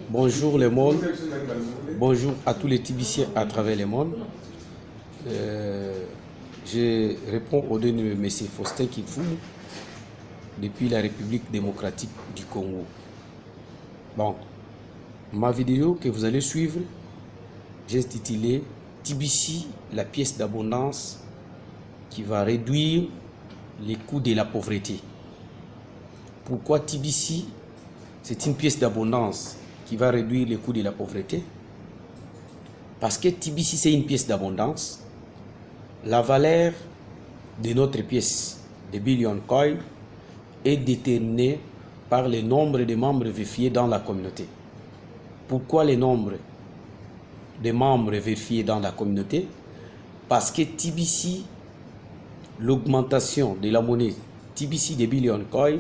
Bonjour le monde, bonjour à tous les Tibiciens à travers le monde. Je réponds au nom de M. Faustin Kifou depuis la République démocratique du Congo. Bon, ma vidéo que vous allez suivre, j'ai intitulé Tibici, la pièce d'abondance qui va réduire les coûts de la pauvreté. Pourquoi Tibici? C'est une pièce d'abondance qui va réduire les coûts de la pauvreté. Parce que Tibici, c'est une pièce d'abondance. La valeur de notre pièce de Billion Coin est déterminée par le nombre de membres vérifiés dans la communauté. Pourquoi le nombre de membres vérifiés dans la communauté? Parce que Tibici, l'augmentation de la monnaie Tibici de Billion Coin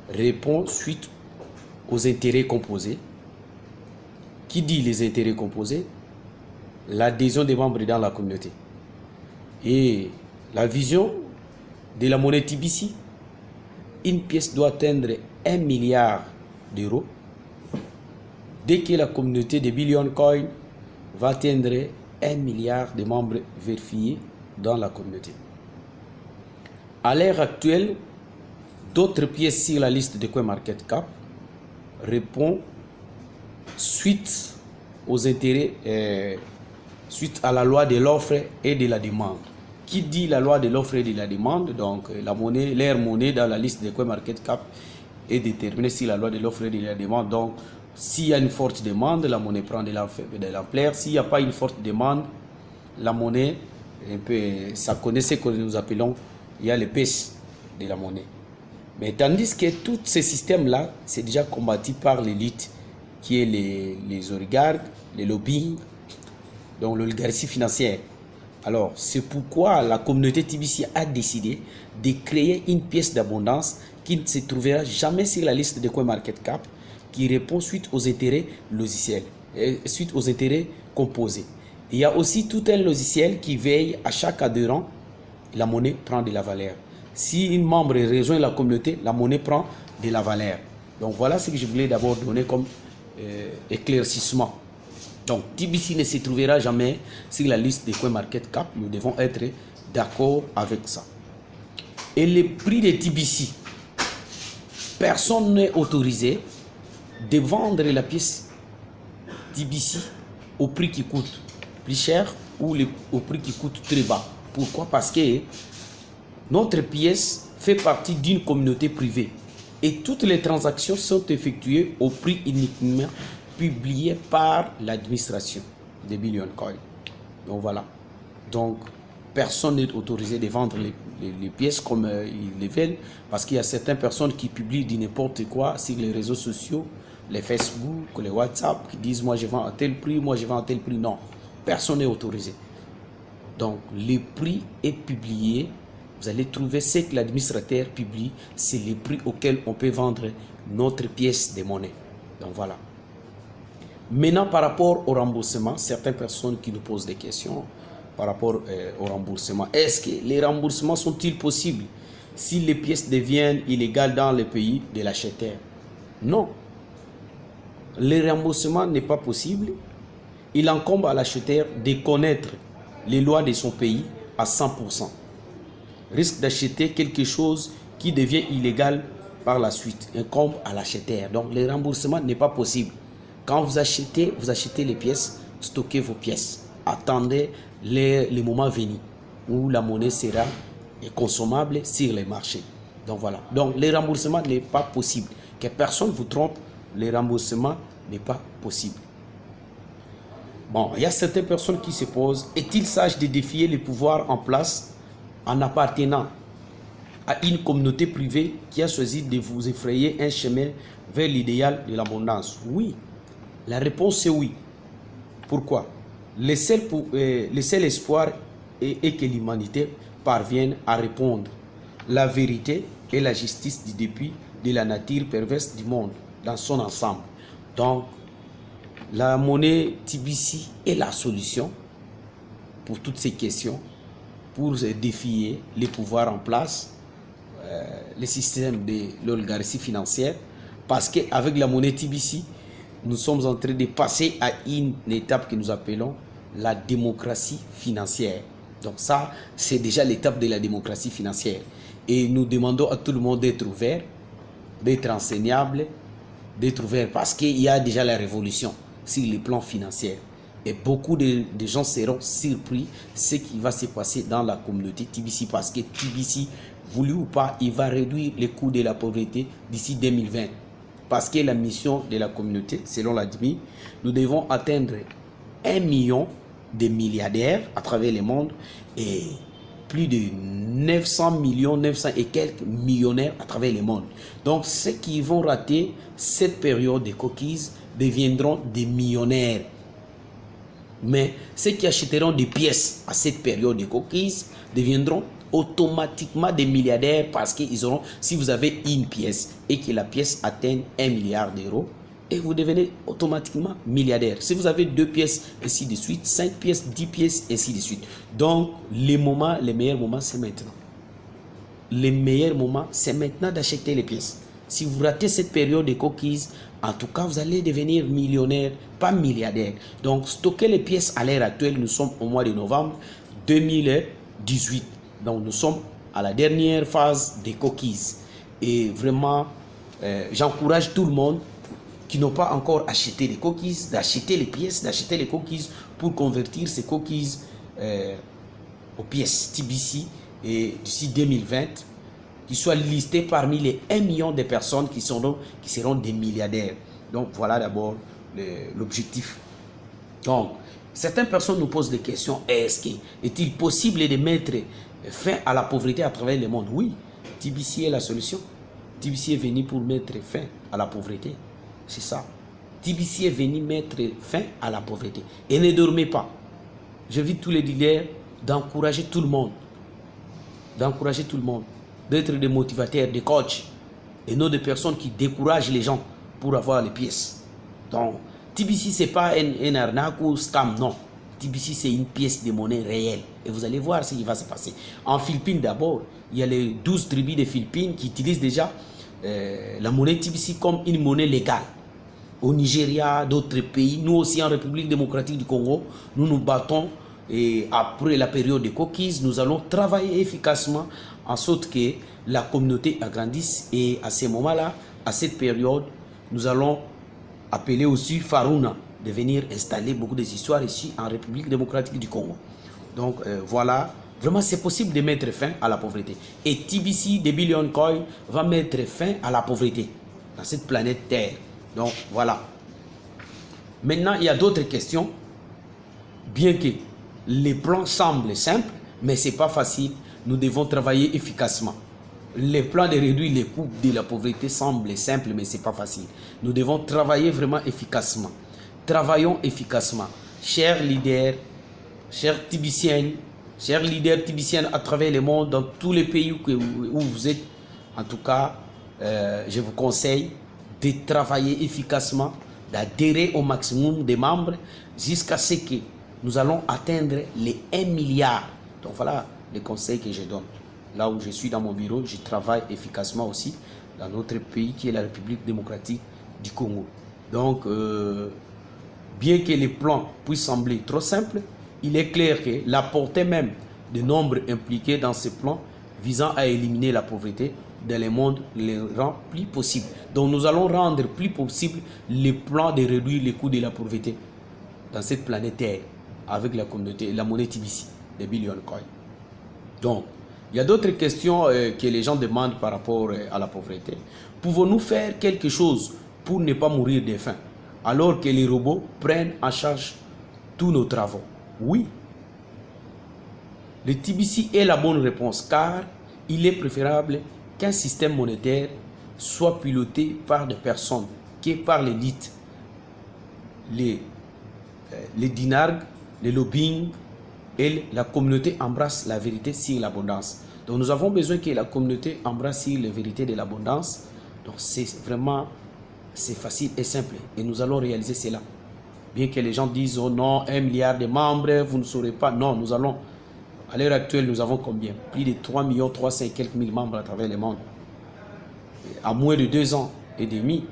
répond suite aux intérêts composés. Qui dit les intérêts composés? L'adhésion des membres dans la communauté. Et la vision de la monnaie Tibici, une pièce doit atteindre 1 milliard d'euros dès que la communauté de Billion Coin va atteindre 1 milliard de membres vérifiés dans la communauté. À l'heure actuelle, d'autres pièces sur la liste de CoinMarketCap répondent suite aux intérêts, suite à la loi de l'offre et de la demande. Qui dit la loi de l'offre et de la demande? Donc la monnaie, leur monnaie dans la liste de CoinMarketCap est déterminée sur la loi de l'offre et de la demande. Donc s'il y a une forte demande, la monnaie prend de l'ampleur. S'il n'y a pas une forte demande, la monnaie, ça connaît ce que nous appelons, il y a les baisses de la monnaie. Mais tandis que tous ces systèmes-là, c'est déjà combattu par l'élite, qui est les oligarques, les lobbying, donc l'oligarchie financière. Alors, c'est pourquoi la communauté Tibici a décidé de créer une pièce d'abondance qui ne se trouvera jamais sur la liste de CoinMarketCap, qui répond suite aux intérêts logiciels, suite aux intérêts composés. Il y a aussi tout un logiciel qui veille à chaque adhérent, la monnaie prend de la valeur. Si un membre rejoint la communauté, la monnaie prend de la valeur. Donc voilà ce que je voulais d'abord donner comme éclaircissement. Donc Tibici ne se trouvera jamais sur la liste de CoinMarketCap. Nous devons être d'accord avec ça. Et le prix de Tibici, personne n'est autorisé de vendre la pièce Tibici au prix qui coûte plus cher ou au prix qui coûte très bas. Pourquoi? Parce que notre pièce fait partie d'une communauté privée et toutes les transactions sont effectuées au prix uniquement publié par l'administration de Billion Coin. Donc voilà. Donc personne n'est autorisé de vendre les pièces comme ils le veulent, parce qu'il y a certaines personnes qui publient du n'importe quoi sur les réseaux sociaux, les Facebook, les WhatsApp, qui disent moi je vends à tel prix, moi je vends à tel prix. Non, personne n'est autorisé. Donc le prix est publié. Vous allez trouver ce que l'administrateur publie, c'est les prix auxquels on peut vendre notre pièce de monnaie. Donc voilà. Maintenant, par rapport au remboursement, certaines personnes qui nous posent des questions par rapport au remboursement. Est-ce que les remboursements sont-ils possibles si les pièces deviennent illégales dans le pays de l'acheteur? Non. Le remboursement n'est pas possible. Il incombe à l'acheteur de connaître les lois de son pays à 100%. Risque d'acheter quelque chose qui devient illégal par la suite, incombe à l'acheteur. Donc le remboursement n'est pas possible. Quand vous achetez les pièces, stockez vos pièces. Attendez les moments venus où la monnaie sera consommable sur les marchés. Donc voilà. Donc le remboursement n'est pas possible. Que personne ne vous trompe, le remboursement n'est pas possible. Bon, il y a certaines personnes qui se posent, est-il sage de défier les pouvoirs en place en appartenant à une communauté privée qui a choisi de vous effrayer un chemin vers l'idéal de l'abondance? Oui, la réponse est oui. Pourquoi? Le seul espoir est que l'humanité parvienne à répondre la vérité et la justice du dépit de la nature perverse du monde dans son ensemble. Donc, la monnaie Tibici est la solution pour toutes ces questions, pour défier les pouvoirs en place, le système de l'oligarchie financière, Parce qu'avec la monnaie TBC, nous sommes en train de passer à une étape que nous appelons la démocratie financière. Donc ça, c'est déjà l'étape de la démocratie financière. Et nous demandons à tout le monde d'être ouvert, d'être enseignable, d'être ouvert parce qu'il y a déjà la révolution sur le plan financier. Et beaucoup de gens seront surpris de ce qui va se passer dans la communauté TBC parce que TBC, voulu ou pas, il va réduire les coûts de la pauvreté d'ici 2020. Parce que la mission de la communauté, selon l'ADMI, nous devons atteindre 1 million de milliardaires à travers le monde et plus de 900 millions, 900 et quelques millionnaires à travers le monde. Donc ceux qui vont rater cette période de cookies deviendront des millionnaires. Mais ceux qui achèteront des pièces à cette période de cookies deviendront automatiquement des milliardaires parce qu'ils auront, si vous avez une pièce et que la pièce atteint 1 milliard d'euros, et vous devenez automatiquement milliardaire. Si vous avez 2 pièces, ainsi de suite, 5 pièces, 10 pièces, ainsi de suite. Donc, les meilleurs moments, c'est maintenant. Les meilleurs moments, c'est maintenant d'acheter les pièces. Si vous ratez cette période de cookies, en tout cas, vous allez devenir millionnaire, pas milliardaire. Donc, stocker les pièces à l'heure actuelle, nous sommes au mois de novembre 2018. Donc, nous sommes à la dernière phase des cookies. Et vraiment, j'encourage tout le monde qui n'ont pas encore acheté les cookies, d'acheter les pièces, d'acheter les cookies pour convertir ces cookies aux pièces TBC et d'ici 2020, qui soient listés parmi les 1 million de personnes qui seront des milliardaires. Donc voilà d'abord l'objectif. Donc, certaines personnes nous posent des questions. Est-il possible de mettre fin à la pauvreté à travers le monde? Oui, TBC est la solution. TBC est venu pour mettre fin à la pauvreté. C'est ça. TBC est venu mettre fin à la pauvreté. Et ne dormez pas. J'invite tous les leaders d'encourager tout le monde. D'encourager tout le monde. D'être des motivateurs, des coachs. Et non des personnes qui découragent les gens pour avoir les pièces. Donc, TBC, ce n'est pas un arnaque ou scam, non. TBC, c'est une pièce de monnaie réelle. Et vous allez voir ce qui va se passer. En Philippines, d'abord, il y a les 12 tribus des Philippines qui utilisent déjà la monnaie TBC comme une monnaie légale. Au Nigeria, d'autres pays, nous aussi en République démocratique du Congo, nous nous battons et après la période de cookies, nous allons travailler efficacement en sorte que la communauté agrandisse et à ce moment-là, à cette période, nous allons appeler aussi Farouna de venir installer beaucoup des histoires ici en République démocratique du Congo. Donc voilà. Vraiment, c'est possible de mettre fin à la pauvreté. Et TBC, des Billion Coin, va mettre fin à la pauvreté dans cette planète Terre. Donc, voilà. Maintenant, il y a d'autres questions. Bien que les plans semblent simples, mais ce n'est pas facile. Nous devons travailler efficacement. Les plans de réduire les coûts de la pauvreté semblent simples, mais ce n'est pas facile. Nous devons travailler vraiment efficacement. Travaillons efficacement. Chers leaders, chers TBCiens, chers leaders tibiciens à travers le monde, dans tous les pays où vous êtes, en tout cas, je vous conseille de travailler efficacement, d'adhérer au maximum des membres jusqu'à ce que nous allons atteindre les 1 milliard. Donc voilà les conseils que je donne. Là où je suis dans mon bureau, je travaille efficacement aussi dans notre pays qui est la République démocratique du Congo. Donc, bien que les plans puissent sembler trop simples, il est clair que la portée même des nombres impliqués dans ce plan visant à éliminer la pauvreté dans le monde les rend plus possible. Donc nous allons rendre plus possible les plans de réduire les coûts de la pauvreté dans cette planète Terre avec la communauté, la monnaie TBC, des Billion Coin. Donc, il y a d'autres questions que les gens demandent par rapport à la pauvreté. Pouvons-nous faire quelque chose pour ne pas mourir de faim alors que les robots prennent en charge tous nos travaux? Oui. Le TBC est la bonne réponse car il est préférable qu'un système monétaire soit piloté par des personnes que par l'élite, les dinargues, les lobbying et la communauté embrasse la vérité sur l'abondance. Donc nous avons besoin que la communauté embrasse sur la vérité de l'abondance. Donc c'est vraiment, c'est facile et simple et nous allons réaliser cela. Bien que les gens disent, oh non, 1 milliard de membres, vous ne saurez pas. Non, nous allons, à l'heure actuelle, nous avons combien? Plus de 3 300 et quelques mille membres à travers le monde. Et à moins de 2 ans et demi,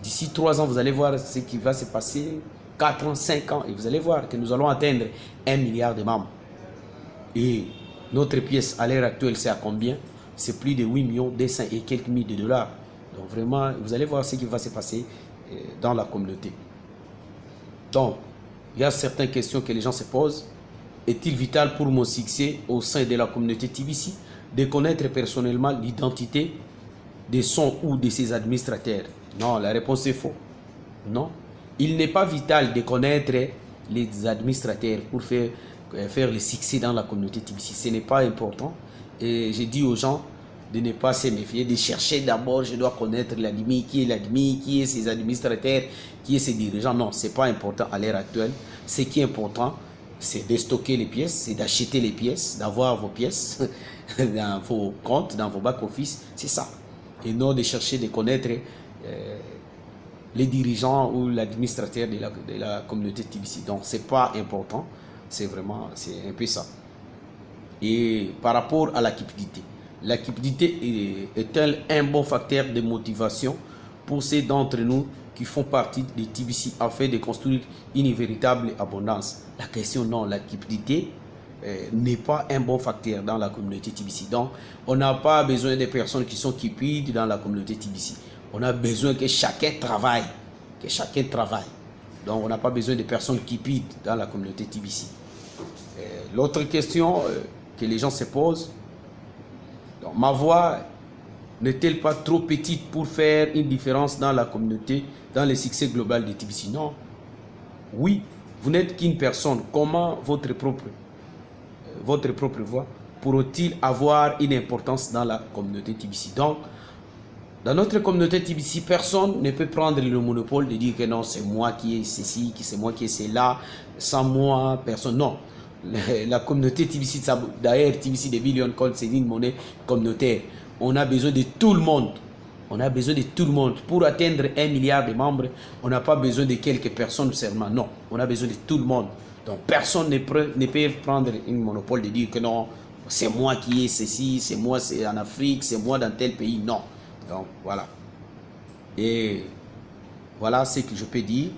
D'ici 3 ans, vous allez voir ce qui va se passer. 4 ans, 5 ans, et vous allez voir que nous allons atteindre 1 milliard de membres. Et notre pièce à l'heure actuelle, c'est à combien? C'est plus de 8 millions 200 et quelques mille de dollars. Donc vraiment, vous allez voir ce qui va se passer dans la communauté. Donc, il y a certaines questions que les gens se posent. Est-il vital pour mon succès au sein de la communauté TBC de connaître personnellement l'identité de son ou de ses administrateurs? Non, la réponse est faux. Non. Il n'est pas vital de connaître les administrateurs pour faire le succès dans la communauté TBC. Ce n'est pas important. Et j'ai dit aux gens de ne pas se méfier, de chercher d'abord, je dois connaître l'admin, qui est ses administrateurs, qui est ses dirigeants. Non, ce n'est pas important à l'heure actuelle. Ce qui est important, c'est de stocker les pièces, c'est d'acheter les pièces, d'avoir vos pièces dans vos comptes, dans vos back-office. C'est ça. Et non de chercher de connaître les dirigeants ou l'administrateur de la communauté TBC. Donc, ce n'est pas important. C'est un peu ça. Et par rapport à la cupidité est-elle un bon facteur de motivation pour ceux d'entre nous qui font partie de TBC afin de construire une véritable abondance? La question non, la cupidité n'est pas un bon facteur dans la communauté TBC. Donc, on n'a pas besoin de personnes qui sont cupides dans la communauté TBC. On a besoin que chacun travaille. Donc, on n'a pas besoin de personnes cupides dans la communauté TBC. L'autre question que les gens se posent, donc, ma voix n'est-elle pas trop petite pour faire une différence dans la communauté, dans le succès global de TBC? Non. Oui, vous n'êtes qu'une personne. Comment votre propre voix pourrait-il avoir une importance dans la communauté TBC? Donc, dans notre communauté TBC, personne ne peut prendre le monopole de dire que non, c'est moi qui ai ceci, c'est moi qui ai cela, sans moi, personne. Non. La communauté TBC, d'ailleurs, TBC de Billion Coin, c'est une monnaie communautaire. On a besoin de tout le monde. On a besoin de tout le monde. Pour atteindre 1 milliard de membres, on n'a pas besoin de quelques personnes seulement. Non, on a besoin de tout le monde. Donc, personne ne peut prendre un monopole de dire que non, c'est moi qui ai ceci, c'est moi c'est en Afrique, c'est moi dans tel pays. Non. Donc, voilà. Et voilà ce que je peux dire.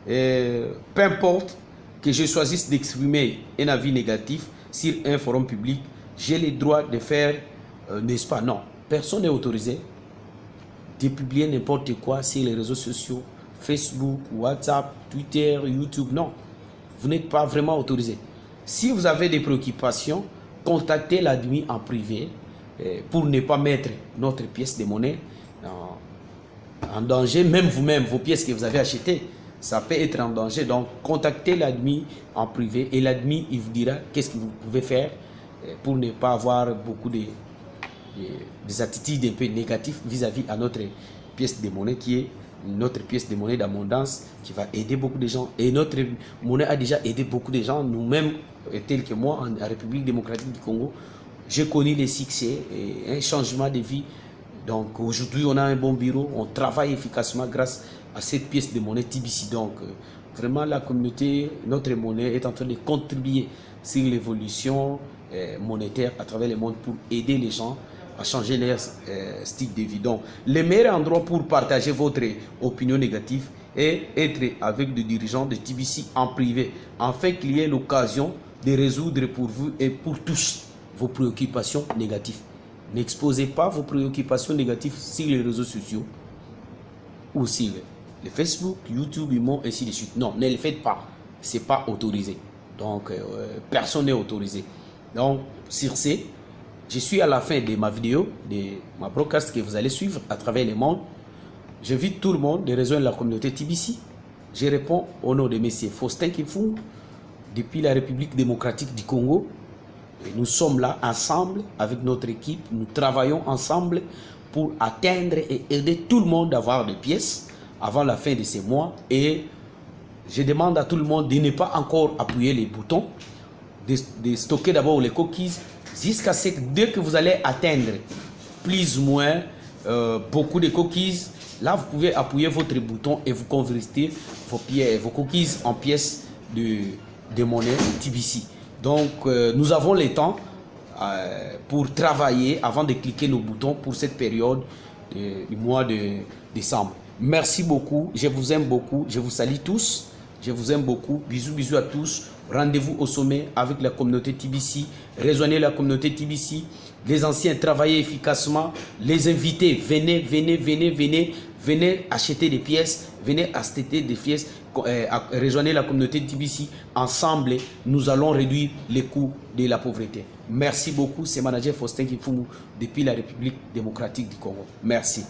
Peu importe que je choisisse d'exprimer un avis négatif sur un forum public, j'ai le droit de faire, n'est-ce pas? Non, personne n'est autorisé de publier n'importe quoi sur les réseaux sociaux, Facebook, WhatsApp, Twitter, YouTube. Non, vous n'êtes pas vraiment autorisé. Si vous avez des préoccupations, contactez l'admin en privé pour ne pas mettre notre pièce de monnaie en danger, même vous-même, vos pièces que vous avez achetées. Ça peut être en danger. Donc, contactez l'admin en privé et l'admin, il vous dira qu'est-ce que vous pouvez faire pour ne pas avoir beaucoup des attitudes un peu négatives vis-à-vis à notre pièce de monnaie qui est notre pièce de monnaie d'abondance qui va aider beaucoup de gens. Et notre monnaie a déjà aidé beaucoup de gens. Nous-mêmes, tels que moi, en République démocratique du Congo, j'ai connu les succès et un changement de vie. Donc, aujourd'hui, on a un bon bureau. On travaille efficacement grâce à cette pièce de monnaie TBC. Donc, vraiment, la communauté, notre monnaie est en train de contribuer sur l'évolution monétaire à travers le monde pour aider les gens à changer leur style de vie. Donc, le meilleur endroit pour partager votre opinion négative est être avec des dirigeants de TBC en privé, afin qu'il y ait l'occasion de résoudre pour vous et pour tous vos préoccupations négatives. N'exposez pas vos préoccupations négatives sur les réseaux sociaux ou sur le Facebook, YouTube, Imo, ainsi de suite. Non, ne le faites pas. Ce n'est pas autorisé. Donc, personne n'est autorisé. Donc, sur ce, je suis à la fin de ma vidéo, de ma broadcast que vous allez suivre à travers le monde. J'invite tout le monde de rejoindre la communauté TBC. Je réponds au nom de M. Faustin Kifou, depuis la République démocratique du Congo. Et nous sommes là ensemble avec notre équipe. Nous travaillons ensemble pour atteindre et aider tout le monde à avoir des pièces avant la fin de ces mois. Et je demande à tout le monde de ne pas encore appuyer les boutons, de stocker d'abord les cookies jusqu'à ce que dès que vous allez atteindre plus ou moins beaucoup de cookies, là vous pouvez appuyer votre bouton et vous convertir vos cookies en pièces de monnaie TBC. Donc nous avons le temps pour travailler avant de cliquer nos boutons pour cette période du mois de décembre. Merci beaucoup. Je vous aime beaucoup. Je vous salue tous. Je vous aime beaucoup. Bisous, bisous à tous. Rendez-vous au sommet avec la communauté TBC. Rejoignez la communauté TBC. Les anciens, travaillez efficacement. Les invités, venez, venez, venez, venez. Venez acheter des pièces. Venez acheter des pièces. Rejoignez la communauté TBC. Ensemble, nous allons réduire les coûts de la pauvreté. Merci beaucoup. C'est Manager Faustin Kifumu depuis la République démocratique du Congo. Merci.